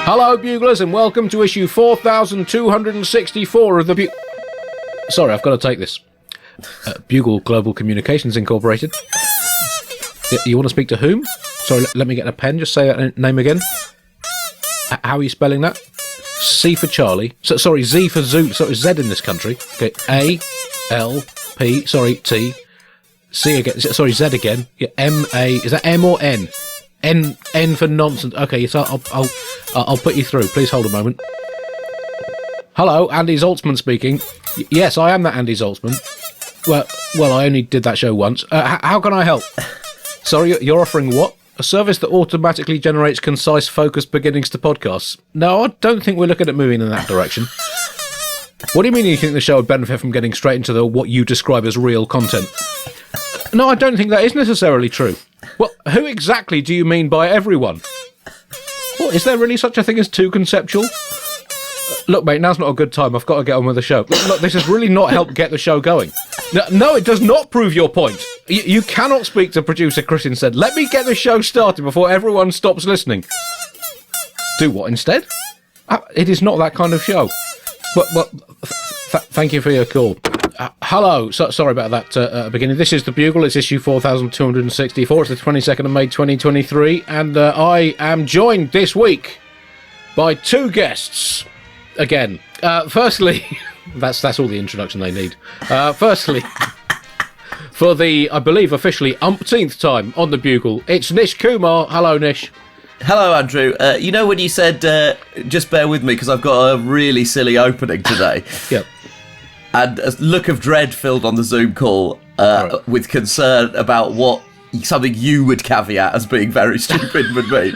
Hello, Buglers, and welcome to issue 4264 of the Sorry, I've got to take this. Bugle Global Communications Incorporated. You want to speak to whom? Sorry, let me get a pen. Just say that name again. How are you spelling that? C for Charlie. Sorry, Z for Zoo. Sorry, Z in this country. Okay, A, L, P. Sorry, T. C again. Sorry, Z again. Yeah, M, A. Is that M or N? N for nonsense. Okay, so I'll put you through. Please hold a moment. Hello, Andy Zaltzman speaking. Yes, I am that Andy Zaltzman. Well, I only did that show once. How can I help? Sorry, you're offering what? A service that automatically generates concise, focused beginnings to podcasts. No, I don't think we're looking at moving in that direction. What do you mean you think the show would benefit from getting straight into what you describe as real content? No, I don't think that is necessarily true. Well, who exactly do you mean by everyone? What, is there really such a thing as too conceptual? Look, mate, now's not a good time. I've got to get on with the show. Look, this has really not helped get the show going. No, it does not prove your point. You cannot speak to producer Chris instead. Let me get the show started before everyone stops listening. Do what instead? It is not that kind of show. Thank you for your call. Hello. Sorry about that beginning. This is the Bugle. It's issue 4264. It's the 22nd of May 2023. And I am joined this week by two guests. Again. Firstly, that's all the introduction they need. Firstly, for the, I believe, officially umpteenth time on the Bugle, it's Nish Kumar. Hello, Nish. Hello, Andrew. You know when you said, just bear with me because I've got a really silly opening today? Yep. And a look of dread filled on the Zoom call with concern about something you would caveat as being very stupid would be.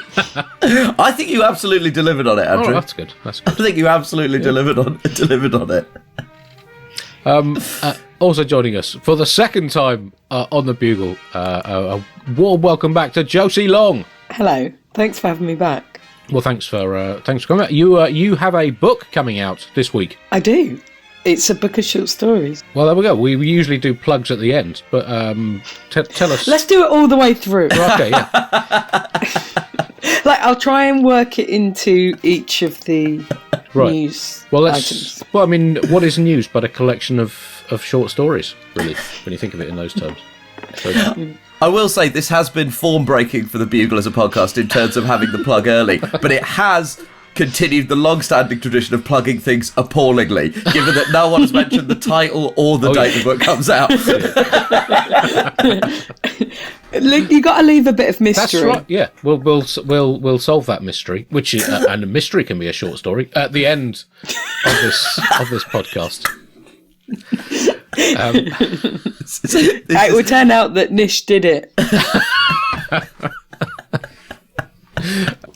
I think you absolutely delivered on it, Andrew. Oh, that's good. I think you absolutely delivered on it. Also joining us for the second time on the Bugle, a warm welcome back to Josie Long. Hello. Thanks for having me back. Well, thanks for coming out. You have a book coming out this week. I do. It's a book of short stories. Well, there we go. We usually do plugs at the end, but tell us. Let's do it all the way through. Okay, yeah. I'll try and work it into each of the news items. Well, I mean, what is news but a collection of short stories, really, when you think of it in those terms? So, I will say this has been form-breaking for the Bugle as a podcast in terms of having the plug early, but it has continued the long-standing tradition of plugging things appallingly, given that no one has mentioned the title or the date the book comes out. You got to leave a bit of mystery. That's right. Yeah, we'll solve that mystery, which is, and a mystery can be a short story at the end of this podcast. It will turn out that Nish did it.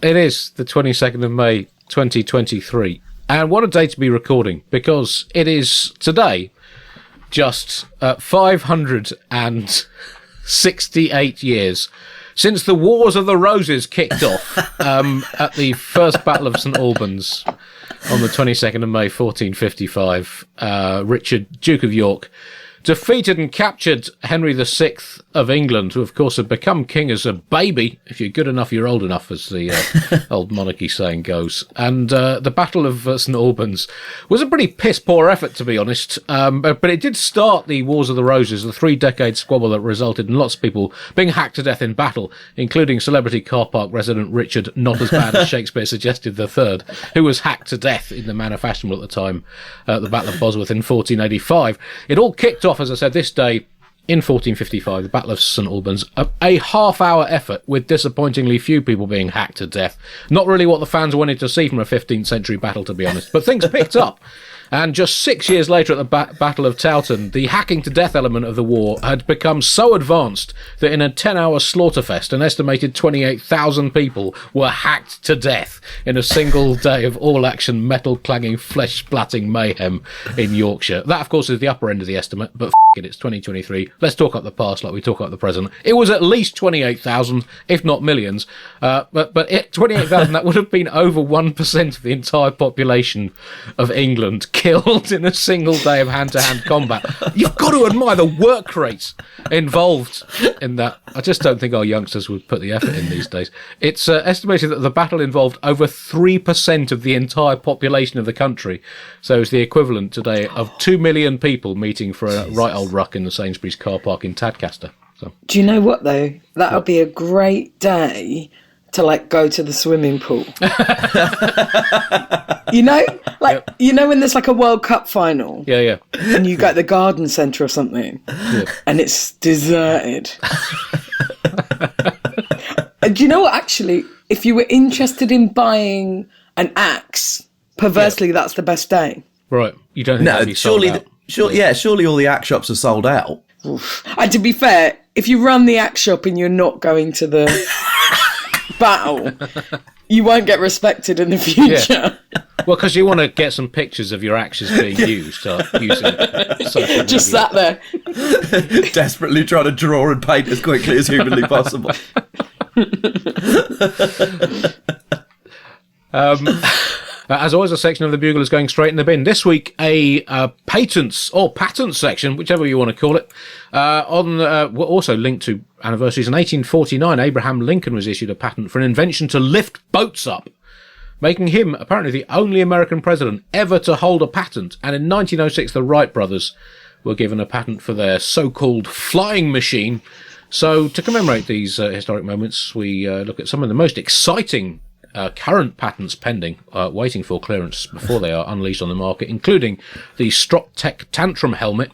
It is the 22nd of May 2023, and what a day to be recording, because it is today just 568 years since the Wars of the Roses kicked off at the First Battle of St Albans on the 22nd of May 1455. Richard, Duke of York, defeated and captured Henry VI of England, who of course had become king as a baby. If you're good enough, you're old enough, as the old monarchy saying goes. And the Battle of St Albans was a pretty piss-poor effort, to be honest. But it did start the Wars of the Roses, the 3-decade squabble that resulted in lots of people being hacked to death in battle, including celebrity car park resident Richard, not as bad as Shakespeare suggested, III, who was hacked to death in the manner fashionable at the time, at the Battle of Bosworth in 1485. It all kicked off, as I said, this day in 1455, the Battle of St Albans, a half-hour effort with disappointingly few people being hacked to death. Not really what the fans wanted to see from a 15th century battle, to be honest, but things picked up. And just 6 years later at the Battle of Towton, the hacking to death element of the war had become so advanced that in a 10-hour slaughterfest, an estimated 28,000 people were hacked to death in a single day of all-action, metal-clanging, flesh-splatting mayhem in Yorkshire. That, of course, is the upper end of the estimate, but it, it's 2023. Let's talk up the past like we talk up the present. It was at least 28,000, if not millions. But 28,000, that would have been over 1% of the entire population of England killed in a single day of hand-to-hand combat. You've got to admire the work rates involved in that. I just don't think our youngsters would put the effort in these days. It's estimated that the battle involved over 3% of the entire population of the country. So it's the equivalent today of 2 million people meeting for a right old ruck in the Sainsbury's car park in Tadcaster. So. Do you know what, though? That would be a great day to, like, go to the swimming pool. You know? Like, you know when there's, like, a World Cup final? Yeah. And you go to the garden centre or something, and it's deserted. And do you know what, actually, if you were interested in buying an axe, perversely, that's the best day. Right. You don't think that'd be sold out? Surely all the axe shops are sold out. Oof. And to be fair, if you run the axe shop and you're not going to the battle, you won't get respected in the future. Yeah. Well, because you want to get some pictures of your axes being used. Just sat there. Desperately trying to draw and paint as quickly as humanly possible. As always, a section of the Bugle is going straight in the bin. This week, a patents or patent section, whichever you want to call it, we're also linked to anniversaries. In 1849, Abraham Lincoln was issued a patent for an invention to lift boats up, making him apparently the only American president ever to hold a patent. And in 1906, the Wright brothers were given a patent for their so-called flying machine. So to commemorate these historic moments, we look at some of the most exciting current patents pending, waiting for clearance before they are unleashed on the market, including the Stroptech Tantrum helmet.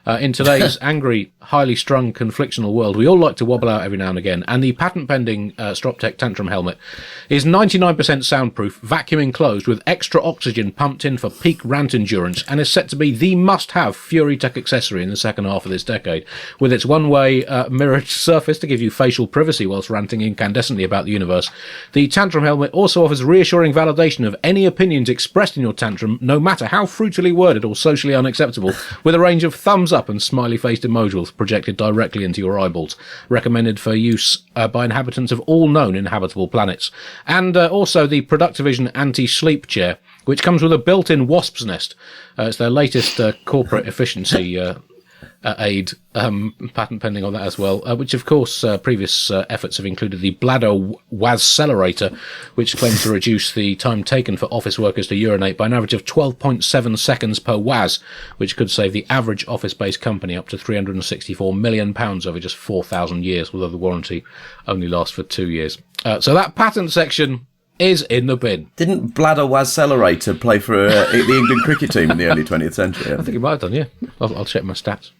In today's angry, highly strung, conflictional world, we all like to wobble out every now and again, and the patent-pending Stroptech Tantrum helmet is 99% soundproof, vacuum enclosed, with extra oxygen pumped in for peak rant endurance, and is set to be the must-have Fury Tech accessory in the second half of this decade, with its one-way mirrored surface to give you facial privacy whilst ranting incandescently about the universe. The Tantrum helmet also offers reassuring validation of any opinions expressed in your tantrum, no matter how fruitily worded or socially unacceptable, with a range of thumbs up and smiley-faced emojis projected directly into your eyeballs, recommended for use by inhabitants of all known inhabitable planets. And also the Productivision anti-sleep chair, which comes with a built-in wasp's nest. It's their latest corporate efficiency aid, patent pending on that as well, which of course previous efforts have included the bladder wascelerator, which claims to reduce the time taken for office workers to urinate by an average of 12.7 seconds per was, which could save the average office-based company up to £364 million over just 4,000 years, although the warranty only lasts for 2 years. So that patent section is in the bin. Didn't Bladder Wascelerator play for the England cricket team in the early 20th century? I think he might have done, yeah. I'll check my stats.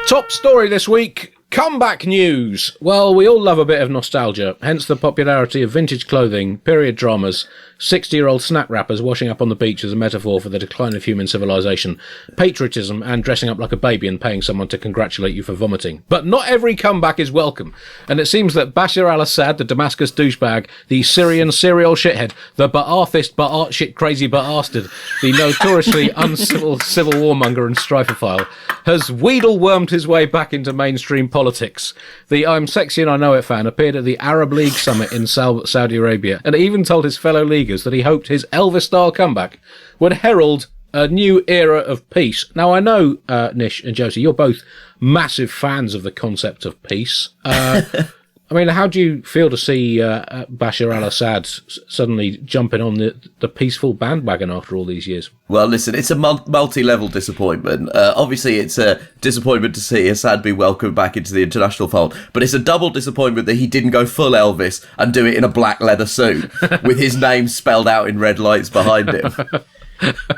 Top story this week. Comeback news. Well, we all love a bit of nostalgia, hence the popularity of vintage clothing, period dramas, 60-year-old snack wrappers washing up on the beach as a metaphor for the decline of human civilization, patriotism, and dressing up like a baby and paying someone to congratulate you for vomiting. But not every comeback is welcome, and it seems that Bashar Al Assad, the Damascus douchebag, the Syrian serial shithead, the Ba'athist Ba'at shit crazy Ba'astard, the notoriously uncivil civil warmonger and strifophile, has wheedle-wormed his way back into mainstream politics. The I'm Sexy and I Know It fan appeared at the Arab League summit in Saudi Arabia and even told his fellow leaguers that he hoped his Elvis-style comeback would herald a new era of peace. Now, I know, Nish and Josie, you're both massive fans of the concept of peace. I mean, how do you feel to see Bashar al-Assad suddenly jumping on the peaceful bandwagon after all these years? Well, listen, it's a multi-level disappointment. Obviously, it's a disappointment to see Assad be welcomed back into the international fold, but it's a double disappointment that he didn't go full Elvis and do it in a black leather suit with his name spelled out in red lights behind him.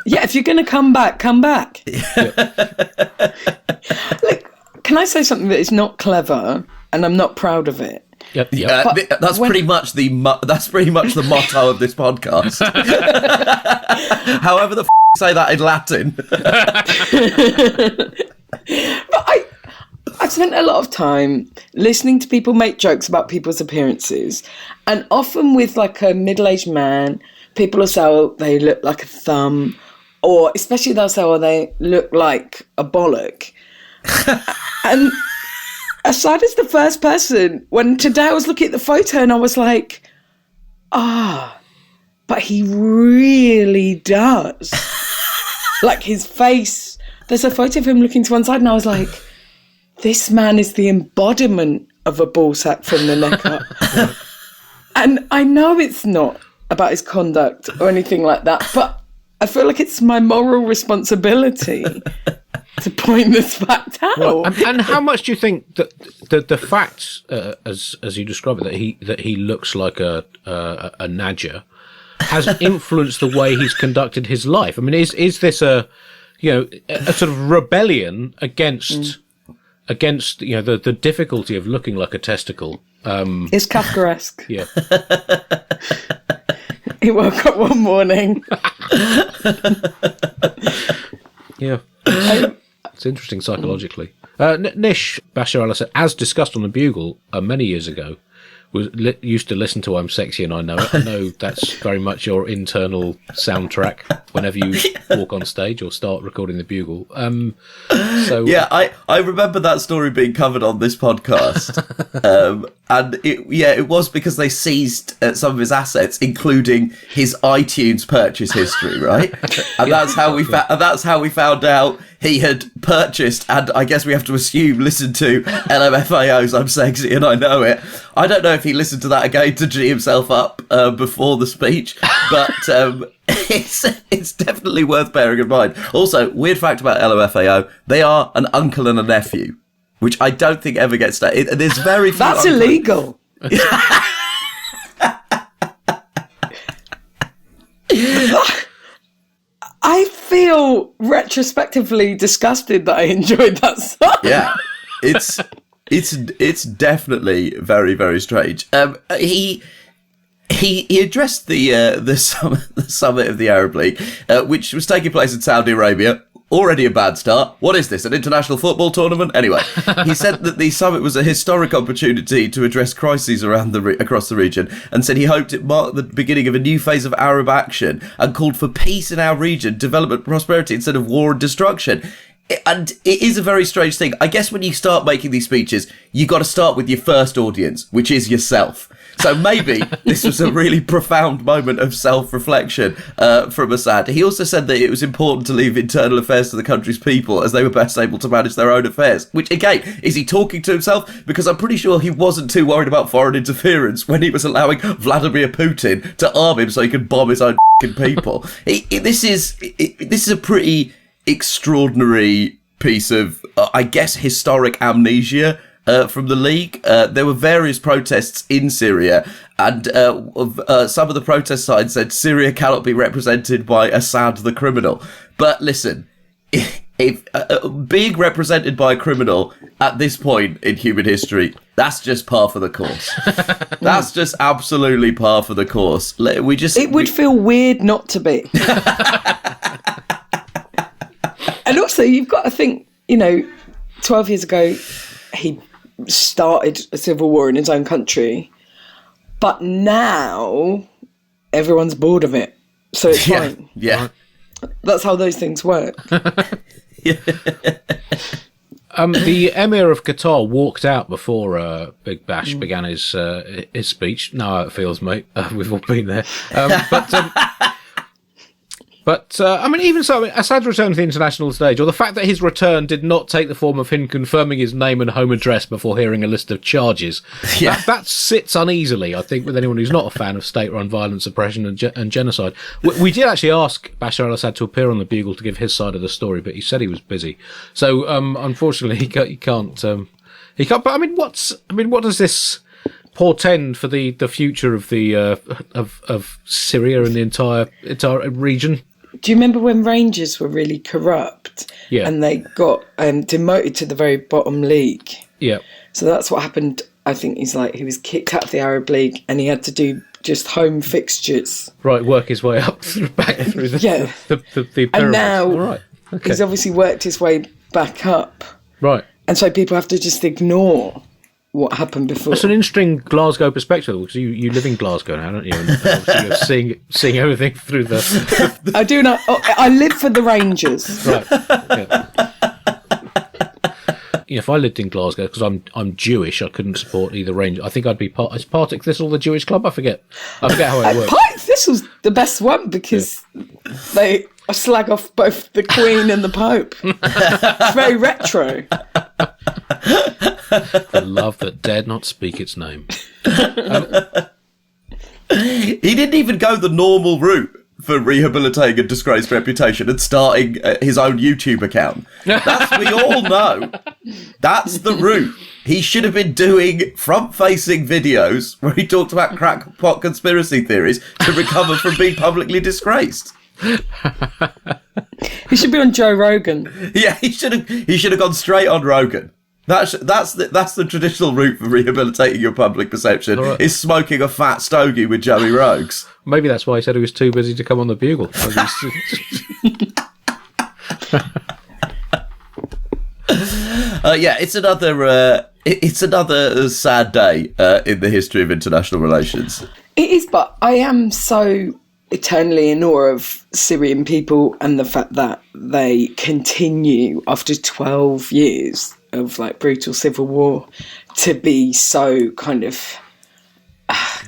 Yeah, if you're going to come back, come back. Look, can I say something that is not clever, and I'm not proud of it? Yep. That's pretty much the motto of this podcast. However the say that in Latin. But I've spent a lot of time listening to people make jokes about people's appearances, and often with like a middle-aged man, people will say, oh, they look like a thumb, or especially they'll say, oh, they look like a bollock. And Assad is the first person. When today I was looking at the photo and I was like, but he really does. Like his face. There's a photo of him looking to one side and I was like, this man is the embodiment of a ball sack from the neck up. And I know it's not about his conduct or anything like that, but I feel like it's my moral responsibility to point this fact out. Right. And how much do you think that the fact, as you describe it, that he looks like a Nadja, has influenced the way he's conducted his life? I mean, is this a sort of rebellion against the difficulty of looking like a testicle? It's Kafkaesque. Yeah. He woke up one morning. Yeah. It's interesting psychologically. Nish, Bashar Al Assad, as discussed on the Bugle many years ago, used to listen to I'm Sexy and I Know It. I know that's very much your internal soundtrack whenever you walk on stage or start recording the Bugle. Yeah, I remember that story being covered on this podcast. And it was because they seized some of his assets, including his iTunes purchase history, right? And that's how we found out he had purchased, and I guess we have to assume listened to LMFAO's I'm Sexy and I Know It. I don't know if he listened to that again to G himself up before the speech, but it's definitely worth bearing in mind. Also, weird fact about LMFAO, they are an uncle and a nephew, which I don't think ever gets done. There's very few. That's illegal. I feel retrospectively disgusted that I enjoyed that song. Yeah, it's definitely very, very strange. He addressed the summit of the Arab League, which was taking place in Saudi Arabia. Already a bad start. What is this, an international football tournament? Anyway, he said that the summit was a historic opportunity to address crises across the region, and said he hoped it marked the beginning of a new phase of Arab action, and called for peace in our region, development, prosperity instead of war and destruction. And it is a very strange thing. I guess when you start making these speeches, you got to start with your first audience, which is yourself. So maybe this was a really profound moment of self-reflection from Assad. He also said that it was important to leave internal affairs to the country's people as they were best able to manage their own affairs. Which, again, is he talking to himself? Because I'm pretty sure he wasn't too worried about foreign interference when he was allowing Vladimir Putin to arm him so he could bomb his own people. This is a pretty extraordinary piece of, I guess, historic amnesia from the League. There were various protests in Syria, and some of the protest signs said Syria cannot be represented by Assad the criminal. But listen, if being represented by a criminal at this point in human history, that's just par for the course. That's just absolutely par for the course. It would feel weird not to be. And also, you've got to think, 12 years ago, he started a civil war in his own country, but now everyone's bored of it, so it's fine. Yeah, that's how those things work. Yeah. The Emir of Qatar walked out before Big Bash began his speech. Know how it feels, mate. We've all been there. But I mean, even so, Assad's return to the international stage, or the fact that his return did not take the form of him confirming his name and home address before hearing a list of charges, that sits uneasily, I think, with anyone who's not a fan of state-run violence, oppression and genocide. We did actually ask Bashar al-Assad to appear on the Bugle to give his side of the story, but he said he was busy. So, unfortunately, he can't. But I mean, what does this portend for the future of the of Syria and the entire region? Do you remember when Rangers were really corrupt? Yeah. And they got demoted to the very bottom league? Yeah. So that's what happened. I think he was kicked out of the Arab League and he had to do just home fixtures. Right, work his way up back through the pyramid. And now he's obviously worked his way back up. Right. And so people have to just ignore what happened before. That's an interesting Glasgow perspective, because you live in Glasgow now, don't you? And obviously you're seeing everything through the... I do not. I live for the Rangers. Right. Yeah. if I lived in Glasgow, because I'm Jewish, I couldn't support either range. I think I'd be is Partick Thistle the Jewish club? I forget how it works. Partick Thistle's the best one because they slag off both the Queen and the Pope. It's very retro. The love that dared not speak its name. He didn't even go the normal route for rehabilitating a disgraced reputation and starting his own YouTube account. We all know. That's the route. He should have been doing front-facing videos where he talked about crackpot conspiracy theories to recover from being publicly disgraced. He should be on Joe Rogan. Yeah, he should have gone straight on Rogan. That's the traditional route for rehabilitating your public perception, is smoking a fat stogie with Joey Rogues. Maybe that's why he said he was too busy to come on the Bugle. It's another sad day in the history of international relations. It is, but I am so eternally in awe of Syrian people and the fact that they continue after 12 years of like brutal civil war to be so kind of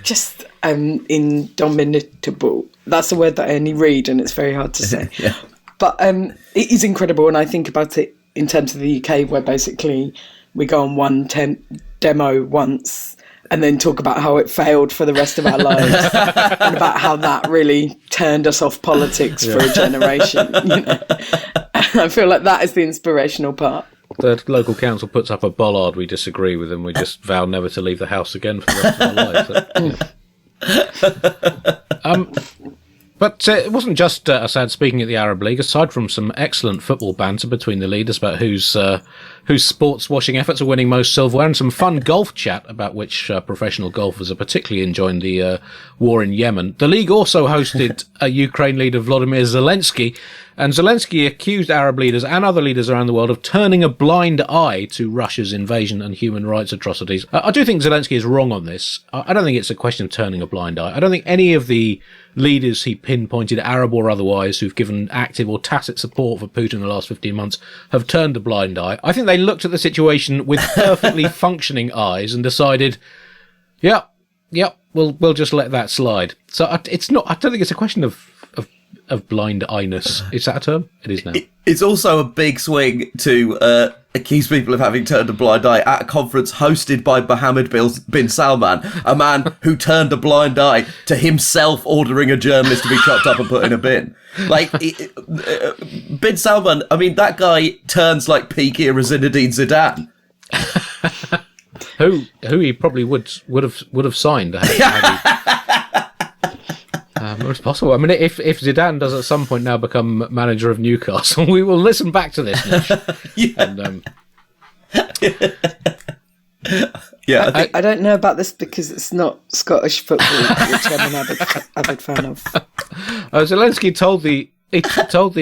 just indomitable. That's a word that I only read and it's very hard to say. Yeah. But it is incredible, and I think about it in terms of the UK, where basically we go on one demo once and then talk about how it failed for the rest of our lives and about how that really turned us off politics for a generation. You know? I feel like that is the inspirational part. The local council puts up a bollard we disagree with, and we just vow never to leave the house again for the rest of our lives. But it wasn't just Assad speaking at the Arab League. Aside from some excellent football banter between the leaders about whose sports washing efforts are winning most silverware, and some fun golf chat about which professional golfers are particularly enjoying the war in Yemen, the league also hosted Ukraine leader Volodymyr Zelenskyy, and Zelenskyy accused Arab leaders and other leaders around the world of turning a blind eye to Russia's invasion and human rights atrocities. I do think Zelenskyy is wrong on this. I don't think it's a question of turning a blind eye. I don't think any of the leaders he pinpointed, Arab or otherwise, who've given active or tacit support for Putin in the last 15 months, have turned a blind eye. I think they looked at the situation with perfectly functioning eyes and decided, yep, we'll just let that slide. So it's not. I don't think it's a question of blind eye-ness. Is that a term? It is now. It's also a big swing to accuse people of having turned a blind eye at a conference hosted by Mohammed bin Salman, a man who turned a blind eye to himself ordering a journalist to be chopped up and put in a bin. Like, bin Salman, I mean, that guy turns like peak era Zinedine Zidane. who he probably would have signed. It's possible. I mean, if Zidane does at some point now become manager of Newcastle, we will listen back to this, Nish. Yeah. And, I don't know about this because it's not Scottish football, which I'm an avid fan of. Zelenskyy told the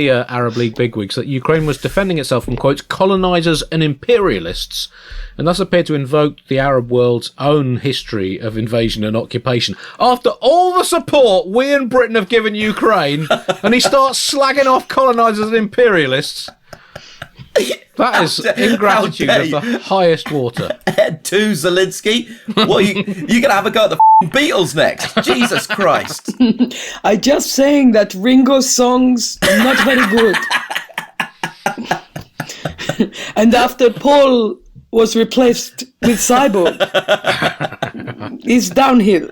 Arab League bigwigs that Ukraine was defending itself from, quote, colonisers and imperialists, and thus appeared to invoke the Arab world's own history of invasion and occupation. After all the support we in Britain have given Ukraine, and he starts slagging off colonisers and imperialists. That is ingratitude of the highest water. Head to Zelenskyy. What you gonna have a go at the Beatles next? Jesus Christ! I just saying that Ringo's songs are not very good. And after Paul was replaced with Cyborg, it's downhill.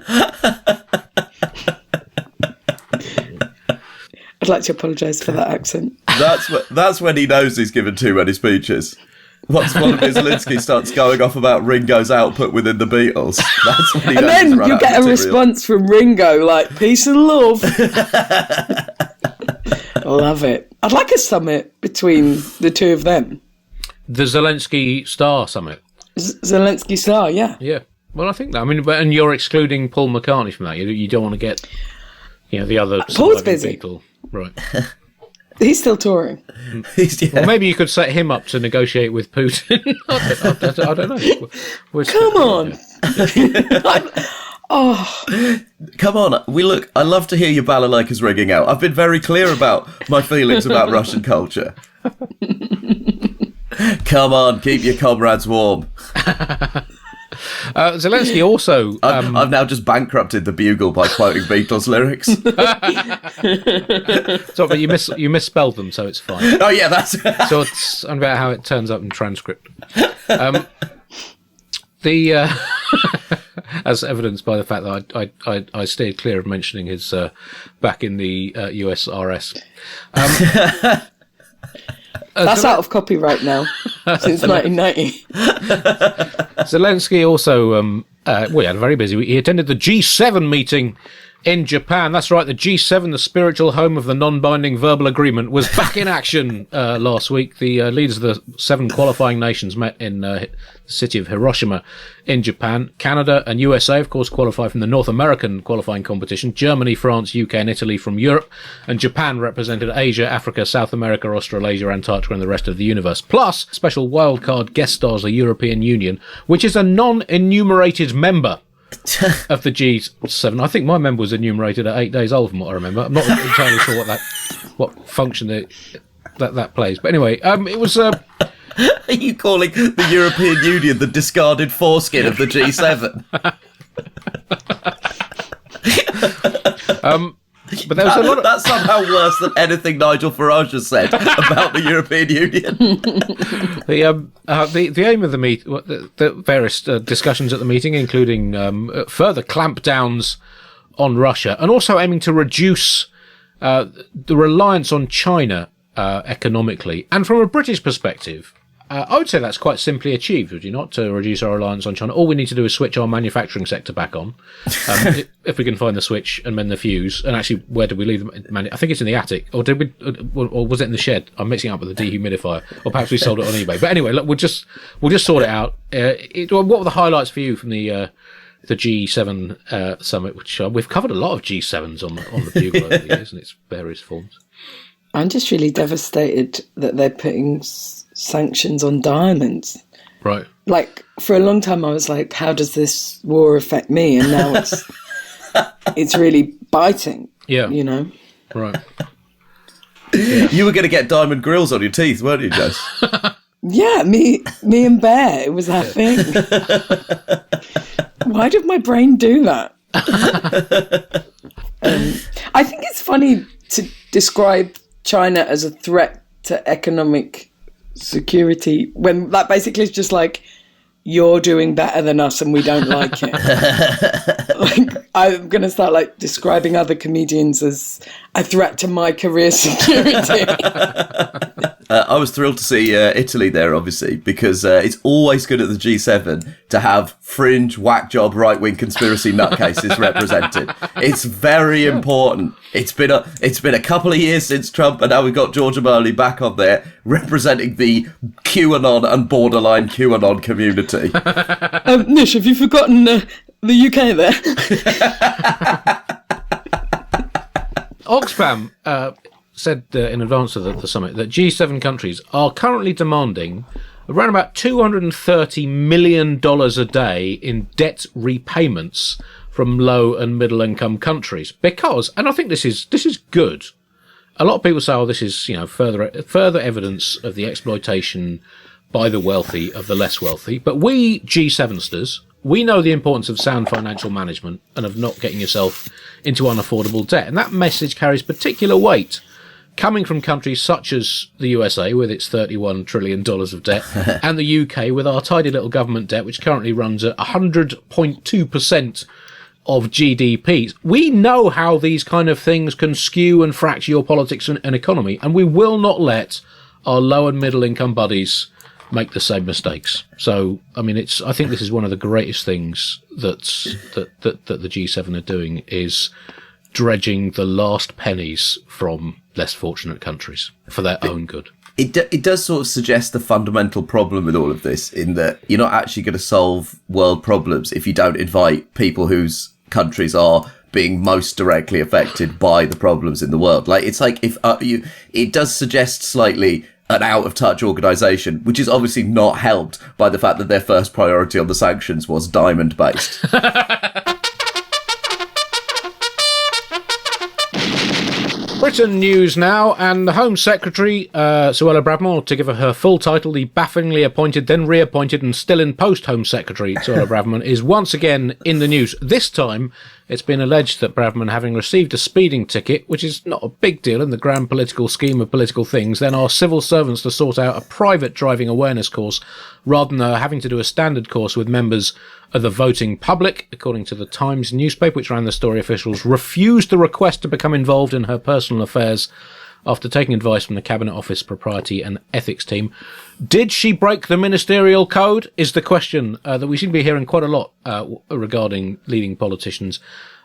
I'd like to apologise for that accent. That's when he knows he's given too many speeches. Once Volodymyr Zelenskyy starts going off about Ringo's output within the Beatles, that's when he knows. And then he's you get a response from Ringo like, peace and love. I love it. I'd like a summit between the two of them. The Zelenskyy Star Summit. Zelenskyy Star, yeah. Yeah. Well, I think that. I mean, and you're excluding Paul McCartney from that. You don't want to get, the other. Paul's busy. Beatle. Right. He's still touring. Well, maybe you could set him up to negotiate with Putin. I don't know. Come on. Come on. I love to hear your balalaikas ringing out. I've been very clear about my feelings about Russian culture. Come on, keep your comrades warm. Zelenskyy also... I've now just bankrupted the Bugle by quoting Beatles lyrics. So, but you misspelled them, so it's fine. Oh, yeah, that's... So it's about how it turns up in transcript. As evidenced by the fact that I steered clear of mentioning his back in the USRS. That's out of copyright now, since 1990. Zelenskyy also, he had a very busy week. He attended the G7 meeting in Japan. That's right, the G7, the spiritual home of the non-binding verbal agreement, was back in action last week. The leaders of the 7 qualifying nations met in the city of Hiroshima in Japan. Canada and USA, of course, qualify from the North American qualifying competition. Germany, France, UK and Italy from Europe. And Japan represented Asia, Africa, South America, Australasia, Antarctica and the rest of the universe. Plus, special wildcard guest stars the European Union, which is a non-enumerated member of the G7. I think my member was enumerated at 8 days old, from what I remember. I'm not entirely sure what function that plays. But anyway, it was... Are you calling the European Union the discarded foreskin of the G7? But there was a lot of... That's somehow worse than anything Nigel Farage has said about the European Union. The aim of the meet, the various discussions at the meeting, including further clampdowns on Russia, and also aiming to reduce the reliance on China economically. And from a British perspective, I would say that's quite simply achieved, would you not, to reduce our reliance on China? All we need to do is switch our manufacturing sector back on, if we can find the switch and mend the fuse. And actually, where did we leave them? I think it's in the attic, or did we? Or was it in the shed? I'm mixing it up with the dehumidifier, or perhaps we sold it on eBay. But anyway, look, we'll just sort it out. What were the highlights for you from the G7 summit? Which we've covered a lot of G7s on the Bugle over the years in its various forms. I'm just really devastated that they're putting sanctions on diamonds. Right. Like, for a long time I was like, how does this war affect me? And now it's really biting. Yeah. You know? Right. Yeah. You were going to get diamond grills on your teeth, weren't you, Jose? Yeah, me and Bear, it was our thing. Why did my brain do that? I think it's funny to describe China as a threat to economic security when that basically is just like, you're doing better than us and we don't like it. Like, I'm going to start like describing other comedians as a threat to my career security. I was thrilled to see Italy there, obviously, because it's always good at the G7 to have fringe, whack job, right-wing conspiracy nutcases represented. It's very important. It's been a couple of years since Trump, and now we've got Georgia Burley back on there representing the QAnon and borderline QAnon community. Nish, have you forgotten the UK there? Oxfam said in advance of the summit that G7 countries are currently demanding around about $230 million a day in debt repayments from low and middle income countries, because, and I think this is good. A lot of people say, "Oh, this is further evidence of the exploitation by the wealthy of the less wealthy." But we G7sters, we know the importance of sound financial management and of not getting yourself into unaffordable debt, and that message carries particular weight coming from countries such as the USA with its $31 trillion of debt, and the UK with our tidy little government debt, which currently runs at 100.2% of GDP. We know how these kind of things can skew and fracture your politics and economy, and we will not let our low and middle income buddies make the same mistakes. So, I mean, I think this is one of the greatest things that the G7 are doing, is dredging the last pennies from less fortunate countries for their own good. It does sort of suggest the fundamental problem with all of this, in that you're not actually going to solve world problems if you don't invite people whose countries are being most directly affected by the problems in the world. Like, it's like if it does suggest slightly an out-of-touch organisation, which is obviously not helped by the fact that their first priority on the sanctions was Britain news now, and the Home Secretary, Suella Braverman, to give her full title, the bafflingly appointed, then reappointed, and still in post Home Secretary, Suella Braverman, is once again in the news. This time, it's been alleged that Braverman, having received a speeding ticket, which is not a big deal in the grand political scheme of political things, then asked civil servants to sort out a private driving awareness course, rather than having to do a standard course with members of the voting public. According to the Times newspaper, which ran the story, officials refused the request to become involved in her personal affairs after taking advice from the Cabinet Office Propriety and Ethics team. Did she break the ministerial code, is the question that we seem to be hearing quite a lot regarding leading politicians.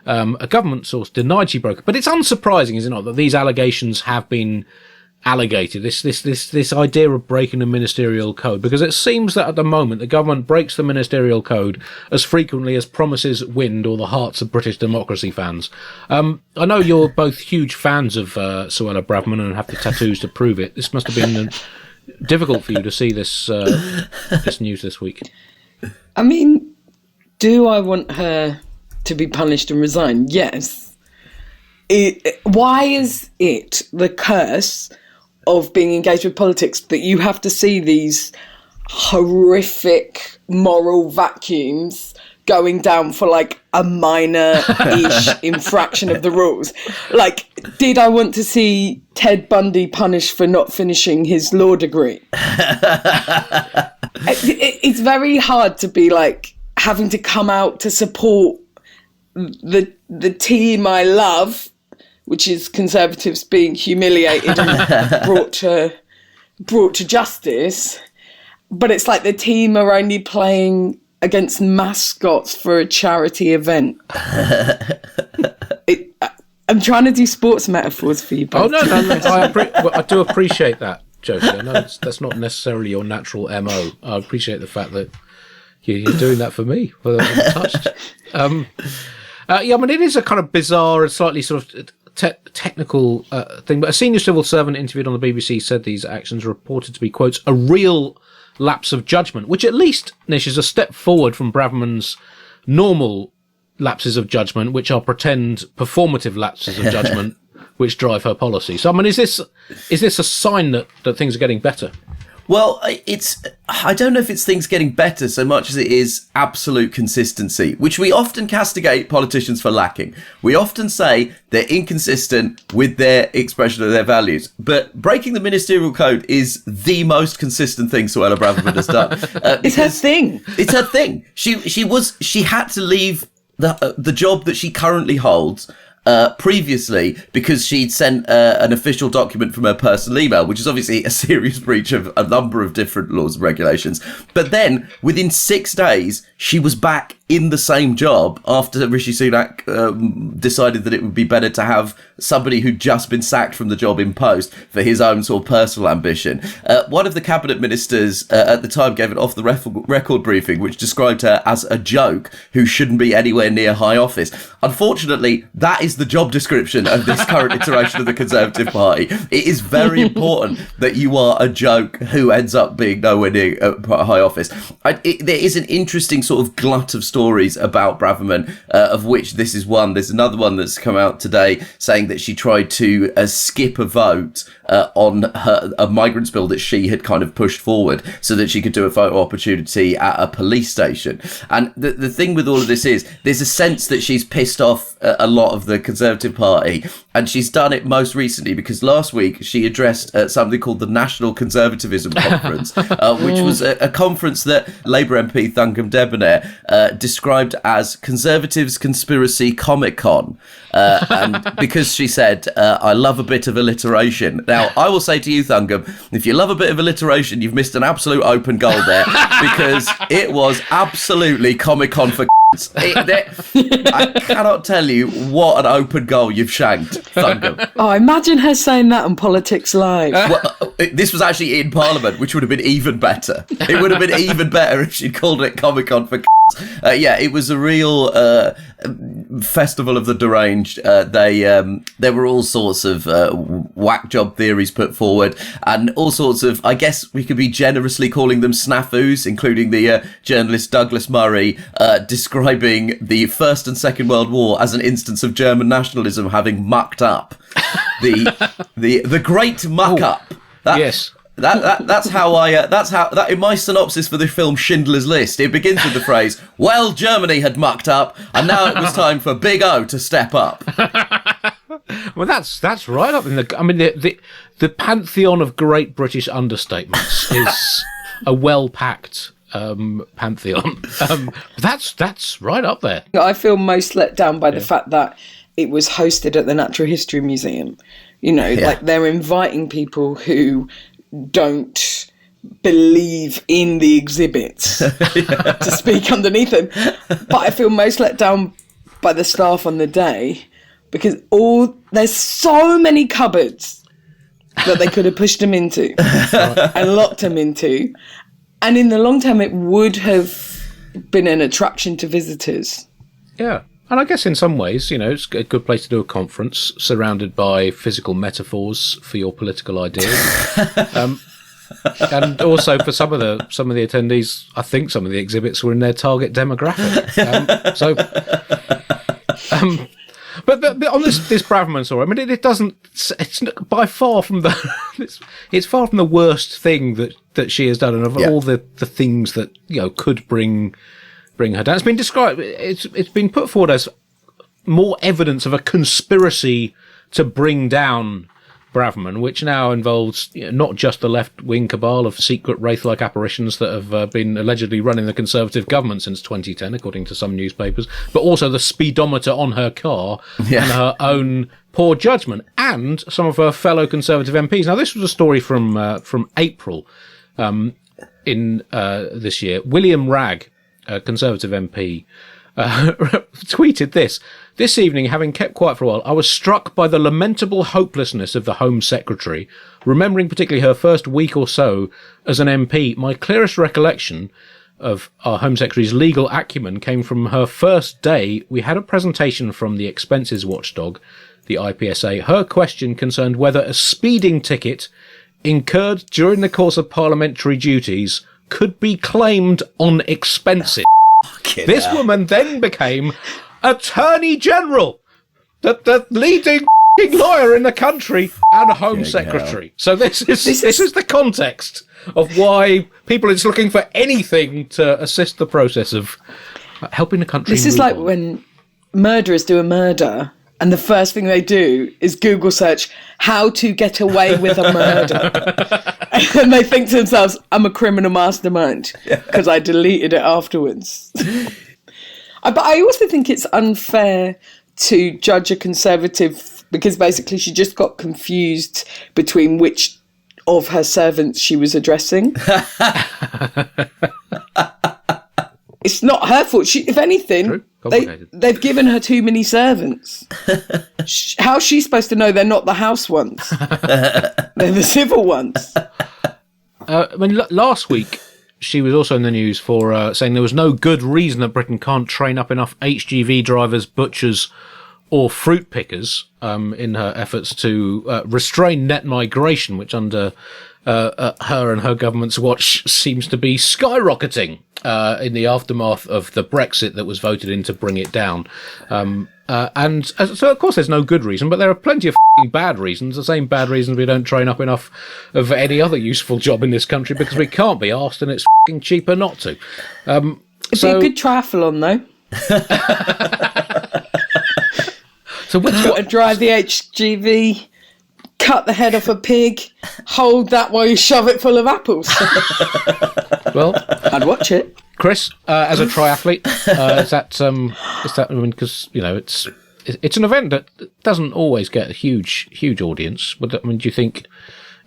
A government source denied she broke it, but it's unsurprising, is it not, that these allegations have been allogated, this idea of breaking the ministerial code, because it seems that at the moment the government breaks the ministerial code as frequently as promises wind or the hearts of British democracy fans. I know you're both huge fans of Suella Braverman and have the tattoos to prove it. This must have been difficult for you to see this this news this week. I mean, do I want her to be punished and resign? Yes. Why is it the curse of being engaged with politics that you have to see these horrific moral vacuums going down for like a minor-ish infraction of the rules? Like, did I want to see Ted Bundy punished for not finishing his law degree? It's very hard to be like having to come out to support the team I love, which is Conservatives being humiliated and brought to justice. But it's like the team are only playing against mascots for a charity event. I'm trying to do sports metaphors for you both. Oh, no, I do appreciate that, Josie. I know that's not necessarily your natural MO. I appreciate the fact that you're doing that for me. Well, I'm touched. Yeah, I mean, it is a kind of bizarre and slightly sort of technical thing, but a senior civil servant interviewed on the BBC said these actions are reported to be, quotes, a real lapse of judgment, which at least, Nish, is a step forward from Braverman's normal lapses of judgment, which are pretend performative lapses of judgment, which drive her policy. So, I mean, is this a sign that things are getting better? Well, I don't know if it's things getting better so much as it is absolute consistency, which we often castigate politicians for lacking. We often say they're inconsistent with their expression of their values. But breaking the ministerial code is the most consistent thing Suella Braverman has done. It's her thing. It's her thing. She had to leave the job that she currently holds previously because she'd sent an official document from her personal email, which is obviously a serious breach of a number of different laws and regulations. But then within 6 days, she was back in the same job after Rishi Sunak decided that it would be better to have somebody who'd just been sacked from the job in post for his own sort of personal ambition. One of the cabinet ministers at the time gave an off-the-record briefing which described her as a joke who shouldn't be anywhere near high office. Unfortunately, that is the job description of this current iteration of the Conservative Party. It is very important that you are a joke who ends up being nowhere near high office. There is an interesting sort of glut of stories about Braverman, of which this is one. There's another one that's come out today saying that she tried to skip a vote on a migrants bill that she had kind of pushed forward so that she could do a photo opportunity at a police station. And the thing with all of this is there's a sense that she's pissed off a lot of the Conservative Party, and she's done it most recently because last week she addressed something called the National Conservatism Conference, which was a conference that Labour MP Thungam Debonair described as Conservatives Conspiracy Comic Con, and because she said, I love a bit of alliteration. Now, I will say to you, Thungam, if you love a bit of alliteration, you've missed an absolute open goal there, because it was absolutely Comic Con for I cannot tell you what an open goal you've shanked, Thungam. Oh, imagine her saying that on Politics Live. Well, this was actually in Parliament, which would have been even better. It would have been even better if she'd called it Comic Con for yeah, it was a real festival of the deranged. There were all sorts of whack job theories put forward, and all sorts of, I guess we could be generously calling them snafus, including the journalist Douglas Murray describing the First and Second World War as an instance of German nationalism having mucked up. the great muck up. Yes. That's how in my synopsis for the film Schindler's List, it begins with the phrase, "Well, Germany had mucked up, and now it was time for Big O to step up." Well, that's right up in the. I mean, the pantheon of great British understatements is a well-packed pantheon. That's right up there. I feel most let down by the fact that it was hosted at the Natural History Museum. Like they're inviting people who don't believe in the exhibits to speak underneath them. But I feel most let down by the staff on the day because there's so many cupboards that they could have pushed him into and locked him into. And in the long term, it would have been an attraction to visitors. Yeah. And I guess in some ways, it's a good place to do a conference surrounded by physical metaphors for your political ideas. And also for some of the attendees, I think some of the exhibits were in their target demographic. But on this Braverman story, I mean, it's by far from it's far from the worst thing that she has done, and of all the things that could bring her down. It's been described. It's been put forward as more evidence of a conspiracy to bring down Braverman, which now involves not just the left-wing cabal of secret wraith-like apparitions that have been allegedly running the Conservative government since 2010, according to some newspapers, but also the speedometer on her car and her own poor judgment, and some of her fellow Conservative MPs. Now, this was a story from April in this year. William Ragg, a Conservative MP, tweeted this. "This evening, having kept quiet for a while, I was struck by the lamentable hopelessness of the Home Secretary. Remembering particularly her first week or so as an MP, my clearest recollection of our Home Secretary's legal acumen came from her first day. We had a presentation from the expenses watchdog, the IPSA. Her question concerned whether a speeding ticket incurred during the course of parliamentary duties could be claimed on expenses. This woman then became Attorney General, the leading lawyer in the country, and Home Secretary. So this is the context of why people is looking for anything to assist the process of helping the country. This is like when murderers do a murder, and the first thing they do is Google search how to get away with a murder. And they think to themselves, I'm a criminal mastermind because I deleted it afterwards. But I also think it's unfair to judge a Conservative because basically she just got confused between which of her servants she was addressing. It's not her fault. If anything, they've given her too many servants. How's she supposed to know they're not the house ones? They're the civil ones. Last week, she was also in the news for saying there was no good reason that Britain can't train up enough HGV drivers, butchers, or fruit pickers in her efforts to restrain net migration, which under her and her government's watch seems to be skyrocketing in the aftermath of the Brexit that was voted in to bring it down. And so, of course, there's no good reason, but there are plenty of bad reasons, the same bad reasons we don't train up enough of any other useful job in this country because we can't be arsed and it's cheaper not to. It'd be a good triathlon, though. So which one? Drive the HGV, cut the head off a pig, hold that while you shove it full of apples. Well, I'd watch it. Chris, as a triathlete, is that? I mean, because it's an event that doesn't always get a huge audience. Do you think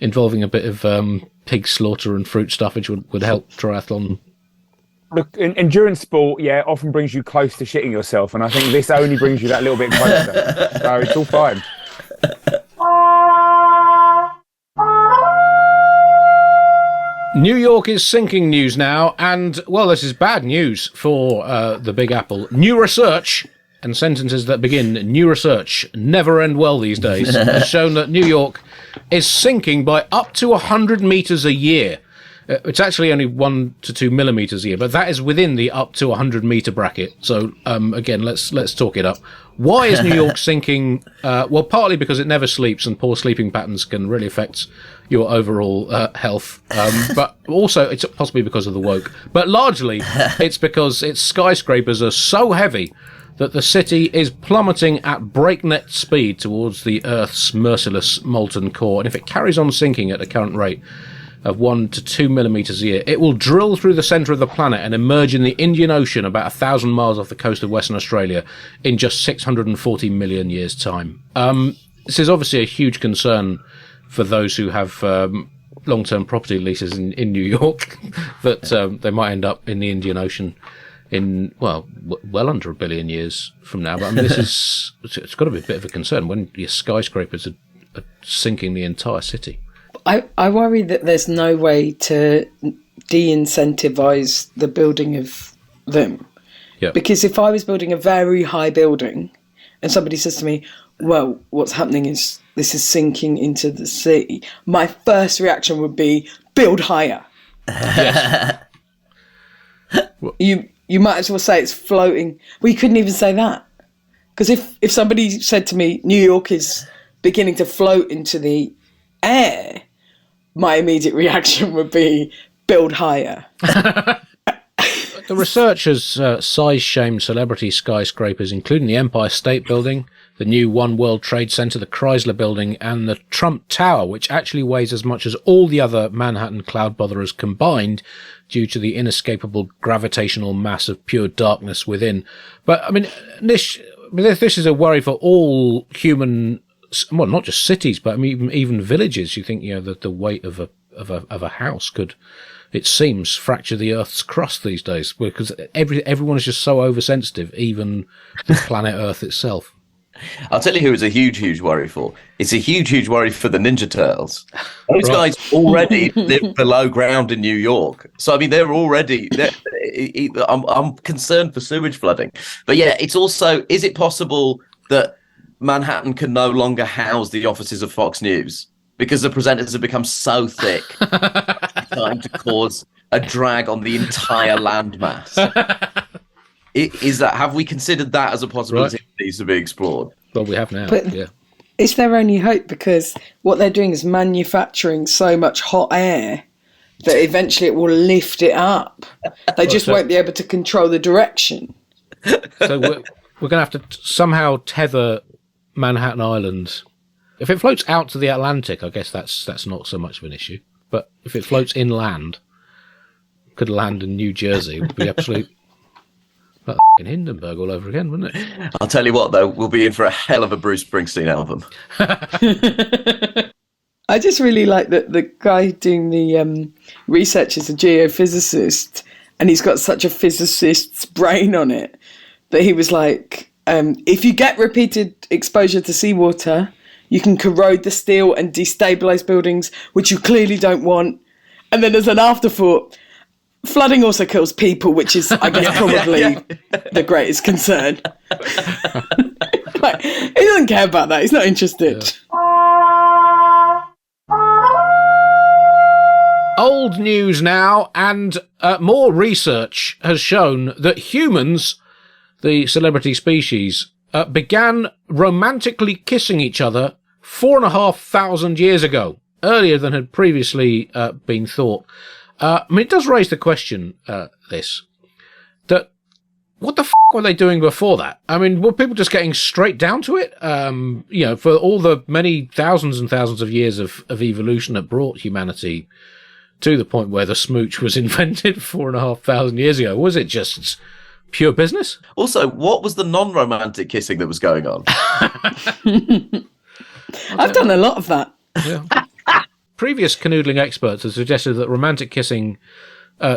involving a bit of pig slaughter and fruit stuffage would help triathlon? Look, endurance sport, often brings you close to shitting yourself, and I think this only brings you that little bit closer. So it's all fine. New York is sinking news now, and, well, this is bad news for the Big Apple. New research, and sentences that begin, new research, never end well these days, has shown that New York is sinking by up to 100 metres a year. It's actually only 1 to 2 millimeters a year, but that is within the up to 100 meter bracket. So again, let's talk it up. Why is New York sinking? Well, partly because it never sleeps, and poor sleeping patterns can really affect your overall health. But also, it's possibly because of the woke. But largely, it's because its skyscrapers are so heavy that the city is plummeting at breakneck speed towards the Earth's merciless molten core. And if it carries on sinking at the current rate of 1 to 2 millimeters a year, it will drill through the centre of the planet and emerge in the Indian Ocean about 1,000 miles off the coast of Western Australia in just 640 million years' time. This is obviously a huge concern for those who have long-term property leases in New York, that they might end up in the Indian Ocean in, well under 1 billion years from now. But I mean, it's got to be a bit of a concern when your skyscrapers are sinking the entire city. I worry that there's no way to de-incentivize the building of them. Yeah. Because if I was building a very high building and somebody says to me, well, what's happening is this is sinking into the sea, my first reaction would be, build higher. Yes. You might as well say it's floating. Well, you couldn't even say that. Because if somebody said to me, New York is beginning to float into the air, my immediate reaction would be, build higher. The researchers size-shamed celebrity skyscrapers, including the Empire State Building, the new One World Trade Center, the Chrysler Building, and the Trump Tower, which actually weighs as much as all the other Manhattan cloud botherers combined due to the inescapable gravitational mass of pure darkness within. But, I mean, Nish, this is a worry for all human, well, not just cities, but I mean, even villages. You think, that the weight of a house could, it seems, fracture the Earth's crust these days, because everyone is just so oversensitive, even the planet Earth itself. I'll tell you who it's a huge worry for. It's a huge worry for the Ninja Turtles. Those guys already live below ground in New York. So, I mean, I'm concerned for sewage flooding. But yeah, it's also, is it possible that Manhattan can no longer house the offices of Fox News? Because the presenters have become so thick, trying to cause a drag on the entire landmass. Have we considered that as a possibility that needs to be explored? Well, we have now. But yeah. Is there only hope? Because what they're doing is manufacturing so much hot air that eventually it will lift it up. They just won't be able to control the direction. So we're going to have to somehow tether Manhattan Island. If it floats out to the Atlantic, I guess that's not so much of an issue. But if it floats inland, could land in New Jersey, it would be absolute in Hindenburg all over again, wouldn't it? I'll tell you what, though, we'll be in for a hell of a Bruce Springsteen album. I just really like that the guy doing the research is a geophysicist, and he's got such a physicist's brain on it that he was like, if you get repeated exposure to seawater, you can corrode the steel and destabilise buildings, which you clearly don't want. And then there's an afterthought. Flooding also kills people, which is, I guess, probably the greatest concern. Like, he doesn't care about that. He's not interested. Yeah. Old news now, and more research has shown that humans, the celebrity species, began romantically kissing each other 4,500 years ago, earlier than had previously been thought. I mean, it does raise the question, that what the were they doing before that? I mean, were people just getting straight down to it? For all the many thousands and thousands of years of evolution that brought humanity to the point where the smooch was invented 4,500 years ago, was it just pure business? Also, what was the non-romantic kissing that was going on? I've done a lot of that. Yeah. Previous canoodling experts have suggested that romantic kissing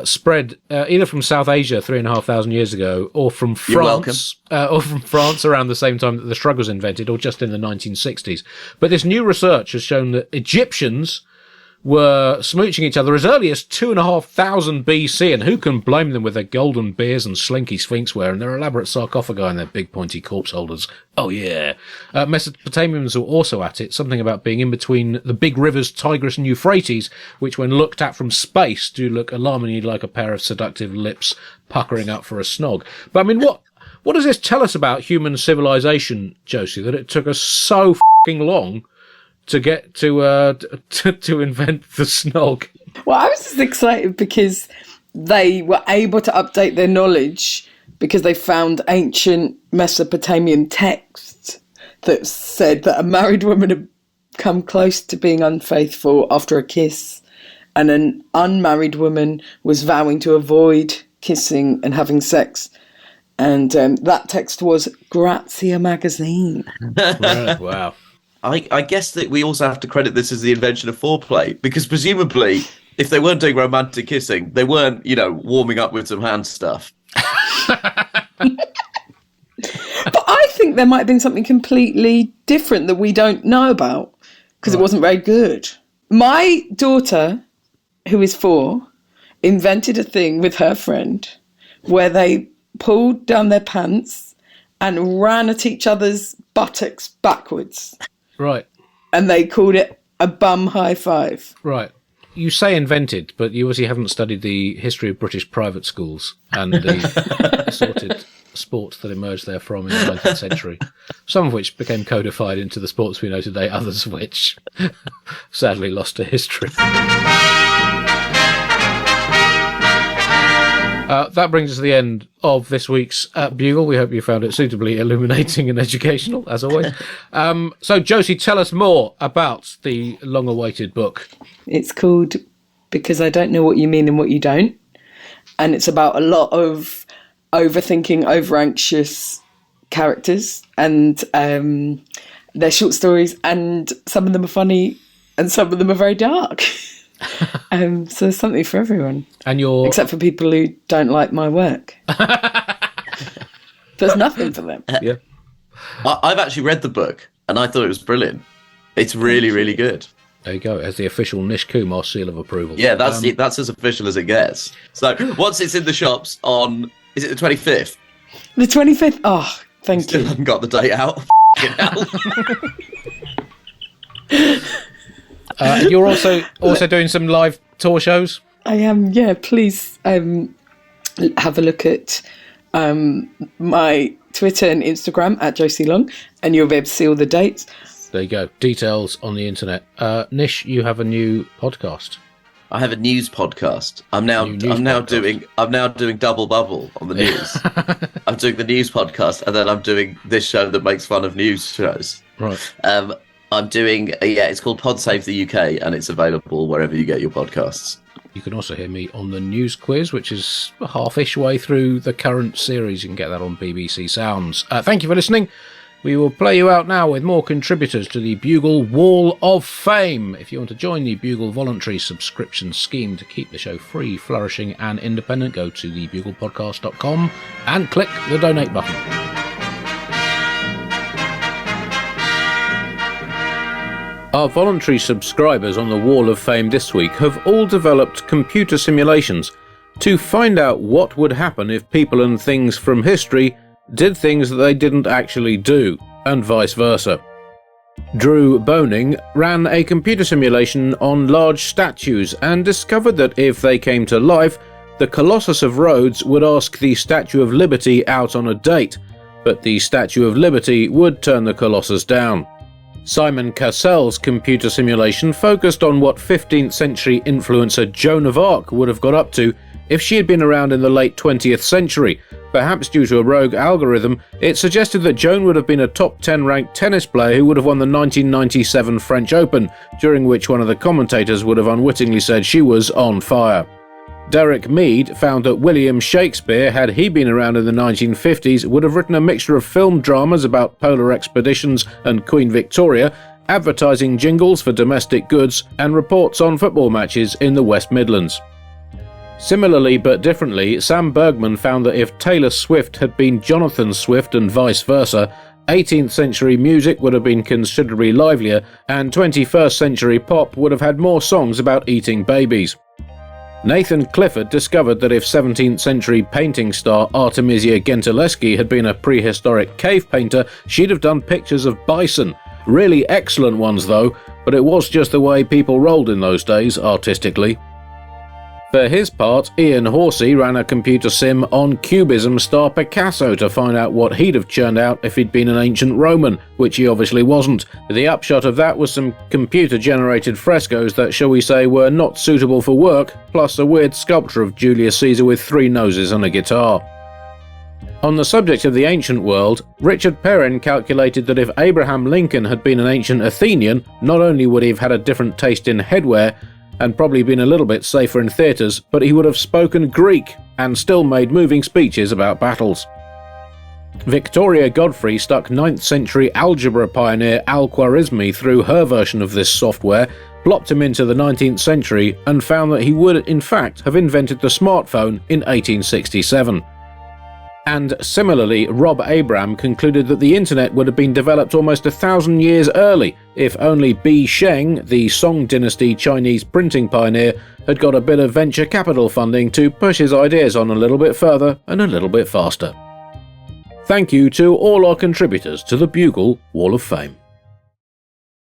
spread either from South Asia 3,500 years ago, or from France, around the same time that the shrug was invented, or just in the 1960s. But this new research has shown that Egyptians were smooching each other as early as 2,500 BC, and who can blame them with their golden beards and slinky sphinx wear and their elaborate sarcophagi and their big pointy corpse holders? Oh yeah. Mesopotamians were also at it, something about being in between the big rivers Tigris and Euphrates, which when looked at from space do look alarmingly like a pair of seductive lips puckering up for a snog. But I mean, what does this tell us about human civilization, Josie, that it took us so f***ing long to get to invent the snog? Well, I was just excited because they were able to update their knowledge because they found ancient Mesopotamian texts that said that a married woman had come close to being unfaithful after a kiss, and an unmarried woman was vowing to avoid kissing and having sex. And that text was Grazia magazine. Right, wow. I guess that we also have to credit this as the invention of foreplay, because presumably, if they weren't doing romantic kissing, they weren't, warming up with some hand stuff. But I think there might have been something completely different that we don't know about, because it wasn't very good. My daughter, who is 4, invented a thing with her friend where they pulled down their pants and ran at each other's buttocks backwards. Right. And they called it a bum high five. Right. You say invented, but you obviously haven't studied the history of British private schools and the assorted sports that emerged therefrom in the 19th century, some of which became codified into the sports we know today, others which sadly lost to history. That brings us to the end of this week's Bugle. We hope you found it suitably illuminating and educational, as always. So, Josie, tell us more about the long-awaited book. It's called Because I Don't Know What You Mean and What You Don't. And it's about a lot of overthinking, over-anxious characters. And they're short stories, and some of them are funny, and some of them are very dark. So there's something for everyone. And except for people who don't like my work. There's nothing for them. Yeah. I've actually read the book, and I thought it was brilliant. It's really, really good. There you go, as the official Nish Kumar seal of approval. Yeah, that's as official as it gets. So once it's in the shops on, is it the 25th? The 25th? Oh, thank Still you. haven't got the date out. You're also doing some live tour shows? I am, yeah. Please have a look at my Twitter and Instagram at Josie Long, and you'll be able to see all the dates. There you go. Details on the internet. Nish, you have a new podcast. I have a news podcast. I'm now doing double bubble on the news. I'm doing the news podcast, and then I'm doing this show that makes fun of news shows. Right. I'm doing it's called Pod Save the UK, and it's available wherever you get your podcasts. You can also hear me on the news quiz, which is half-ish way through the current series. You can get that on BBC Sounds. Thank you for listening. We will play you out now with more contributors to the Bugle Wall of Fame. If you want to join the Bugle voluntary subscription scheme to keep the show free, flourishing and independent, go to thebuglepodcast.com and click the donate button. Our voluntary subscribers on the Wall of Fame this week have all developed computer simulations to find out what would happen if people and things from history did things that they didn't actually do, and vice versa. Drew Boning ran a computer simulation on large statues and discovered that if they came to life, the Colossus of Rhodes would ask the Statue of Liberty out on a date, but the Statue of Liberty would turn the Colossus down. Simon Cassell's computer simulation focused on what 15th century influencer Joan of Arc would have got up to if she had been around in the late 20th century. Perhaps due to a rogue algorithm, it suggested that Joan would have been a top 10 ranked tennis player who would have won the 1997 French Open, during which one of the commentators would have unwittingly said she was on fire. Derek Mead found that William Shakespeare, had he been around in the 1950s, would have written a mixture of film dramas about polar expeditions and Queen Victoria, advertising jingles for domestic goods, and reports on football matches in the West Midlands. Similarly but differently, Sam Bergman found that if Taylor Swift had been Jonathan Swift and vice versa, 18th century music would have been considerably livelier, and 21st century pop would have had more songs about eating babies. Nathan Clifford discovered that if 17th century painting star Artemisia Gentileschi had been a prehistoric cave painter, she'd have done pictures of bison. Really excellent ones though, but it was just the way people rolled in those days, artistically. For his part, Ian Horsey ran a computer sim on Cubism star Picasso to find out what he'd have churned out if he'd been an ancient Roman, which he obviously wasn't. The upshot of that was some computer-generated frescoes that, shall we say, were not suitable for work, plus a weird sculpture of Julius Caesar with 3 noses and a guitar. On the subject of the ancient world, Richard Perrin calculated that if Abraham Lincoln had been an ancient Athenian, not only would he have had a different taste in headwear, and probably been a little bit safer in theatres, but he would have spoken Greek and still made moving speeches about battles. Victoria Godfrey stuck 9th century algebra pioneer Al-Khwarizmi through her version of this software, plopped him into the 19th century, and found that he would in fact have invented the smartphone in 1867. And similarly, Rob Abram concluded that the internet would have been developed almost 1,000 years early if only Bi Sheng, the Song Dynasty Chinese printing pioneer, had got a bit of venture capital funding to push his ideas on a little bit further and a little bit faster. Thank you to all our contributors to the Bugle Wall of Fame.